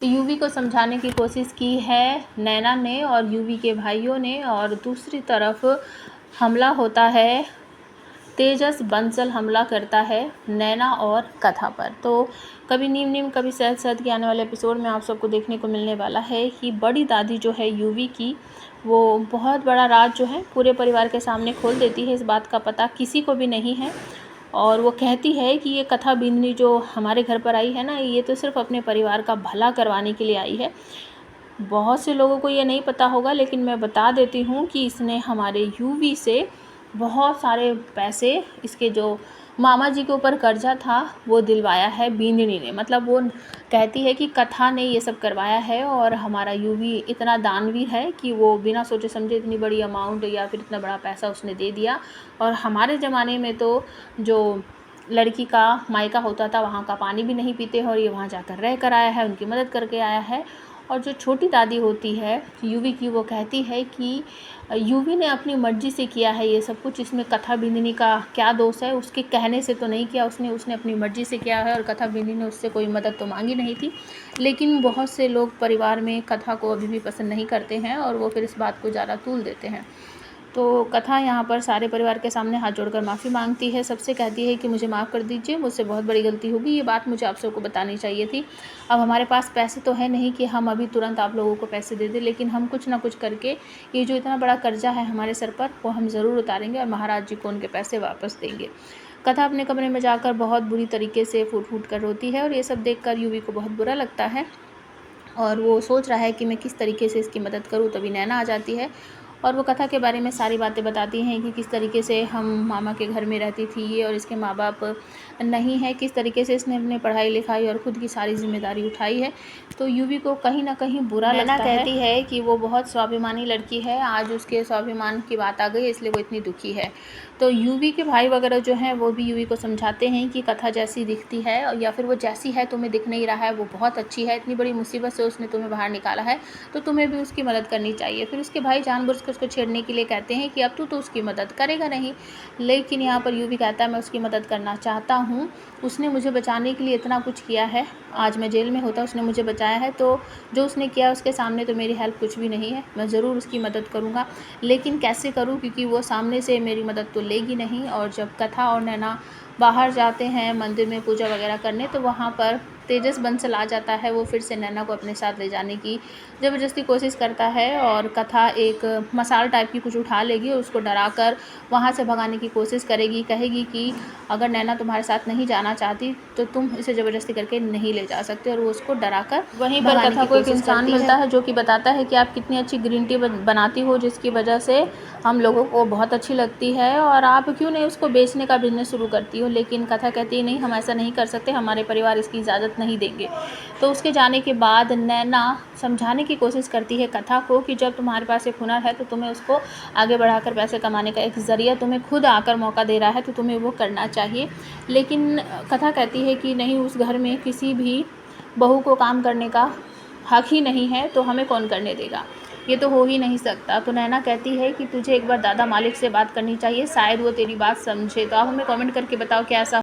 UV को समझाने की कोशिश की है नैना ने और यूवी के भाइयों ने, और दूसरी तरफ हमला होता है, तेजस बंसल हमला करता है नैना और कथा पर। तो कभी नीम नीम कभी सहज सहज के आने वाले एपिसोड में आप सबको देखने को मिलने वाला है कि बड़ी दादी जो है यूवी की, वो बहुत बड़ा राज जो है पूरे परिवार के सामने खोल देती है। इस बात का पता किसी को भी नहीं है और वो कहती है कि ये कथा बिंदनी जो हमारे घर पर आई है ना, ये तो सिर्फ अपने परिवार का भला करवाने के लिए आई है। बहुत से लोगों को ये नहीं पता होगा, लेकिन मैं बता देती हूँ कि इसने हमारे यूवी से बहुत सारे पैसे, इसके जो मामा जी के ऊपर कर्जा था वो दिलवाया है बिंदनी ने। मतलब वो कहती है कि कथा ने ये सब करवाया है और हमारा यूवी इतना दानवीर है कि वो बिना सोचे समझे इतनी बड़ी अमाउंट या फिर इतना बड़ा पैसा उसने दे दिया। और हमारे ज़माने में तो जो लड़की का मायका होता था वहाँ का पानी भी नहीं पीते, और ये वहाँ जाकर रह कर आया है, उनकी मदद करके आया है। और जो छोटी दादी होती है यूवी की, वो कहती है कि यूवी ने अपनी मर्ज़ी से किया है ये सब कुछ, इसमें कथा बिंदनी का क्या दोष है, उसके कहने से तो नहीं किया उसने अपनी मर्ज़ी से किया है। और कथा बिंदनी ने उससे कोई मदद तो मांगी नहीं थी। लेकिन बहुत से लोग परिवार में कथा को अभी भी पसंद नहीं करते हैं और वो फिर इस बात को ज़्यादा तूल देते हैं। तो कथा यहाँ पर सारे परिवार के सामने हाथ जोड़कर माफ़ी मांगती है, सबसे कहती है कि मुझे माफ़ कर दीजिए, मुझसे बहुत बड़ी गलती होगी, ये बात मुझे आप सबको बतानी चाहिए थी। अब हमारे पास पैसे तो है नहीं कि हम अभी तुरंत आप लोगों को पैसे दे दें, लेकिन हम कुछ ना कुछ करके ये जो इतना बड़ा कर्जा है हमारे सर पर, वो हम ज़रूर उतारेंगे और महाराज जी को उनके पैसे वापस देंगे। कथा अपने कमरे में जाकर बहुत बुरी तरीके से फूट फूट कर रोती है और ये सब देखकर यूवी को बहुत बुरा लगता है और वो सोच रहा है कि मैं किस तरीके से इसकी मदद करूं। तभी नैना आ जाती है और वो कथा के बारे में सारी बातें बताती हैं कि किस तरीके से हम मामा के घर में रहती थी ये, और इसके माँ बाप नहीं है, किस तरीके से इसने अपनी पढ़ाई लिखाई और ख़ुद की सारी जिम्मेदारी उठाई है। तो यूवी को कहीं ना कहीं बुरा लगता है। कहती है कि वो बहुत स्वाभिमानी लड़की है, आज उसके स्वाभिमान की बात आ गई इसलिए वो इतनी दुखी है। तो यूवी के भाई वगैरह जो हैं वो भी यूवी को समझाते हैं कि कथा जैसी दिखती है या फिर वो जैसी है तुम्हें दिख नहीं रहा है, वो बहुत अच्छी है, इतनी बड़ी मुसीबत से उसने तुम्हें बाहर निकाला है, तो तुम्हें भी उसकी मदद करनी चाहिए। फिर उसके भाई जानबूझ कर उसको छेड़ने के लिए कहते हैं कि अब तू तो उसकी मदद करेगा नहीं। लेकिन यहाँ पर यूवी कहता है मैं उसकी मदद करना चाहता हूँ, उसने मुझे बचाने के लिए इतना कुछ किया है, आज मैं जेल में होता उसने मुझे बचाया है, तो जो उसने किया उसके सामने तो मेरी हेल्प कुछ भी नहीं है, मैं ज़रूर उसकी मदद करूँगा। लेकिन कैसे करूँ, क्योंकि वो सामने से मेरी मदद तो लेगी नहीं। और जब कथा और नैना बाहर जाते हैं मंदिर में पूजा वगैरह करने, तो वहाँ पर तेजस बंसल आ जाता है। वो फिर से नैना को अपने साथ ले जाने की ज़बरदस्ती कोशिश करता है और कथा एक मसाल टाइप की कुछ उठा लेगी और उसको डराकर वहाँ से भगाने की कोशिश करेगी। कहेगी कि अगर नैना तुम्हारे साथ नहीं जाना चाहती तो तुम इसे ज़बरदस्ती करके नहीं ले जा सकते, और वो उसको डराकर वहीं पर कथा को एक इंसान मिलता है जो कि बताता है कि आप कितनी अच्छी ग्रीन टी बनाती हो, जिसकी वजह से हम लोगों को बहुत अच्छी लगती है, और आप क्यों नहीं उसको बेचने का बिजनेस शुरू करती हो। लेकिन कथा कहती है नहीं, हम ऐसा नहीं कर सकते, हमारे परिवार इसकी इजाज़त नहीं देंगे। तो उसके जाने के बाद नैना समझाने की कोशिश करती है कथा को कि जब तुम्हारे पास एक हुनर है तो तुम्हें उसको आगे बढ़ाकर पैसे कमाने का एक ज़रिया तुम्हें खुद आकर मौका दे रहा है, तो तुम्हें वो करना चाहिए। लेकिन कथा कहती है कि नहीं, उस घर में किसी भी बहू को काम करने का हक ही नहीं है, तो हमें कौन करने देगा, ये तो हो ही नहीं सकता। तो नैना कहती है कि तुझे एक बार दादा मालिक से बात करनी चाहिए, शायद वो तेरी बात समझे। तो आप हमें कमेंट करके बताओ क्या ऐसा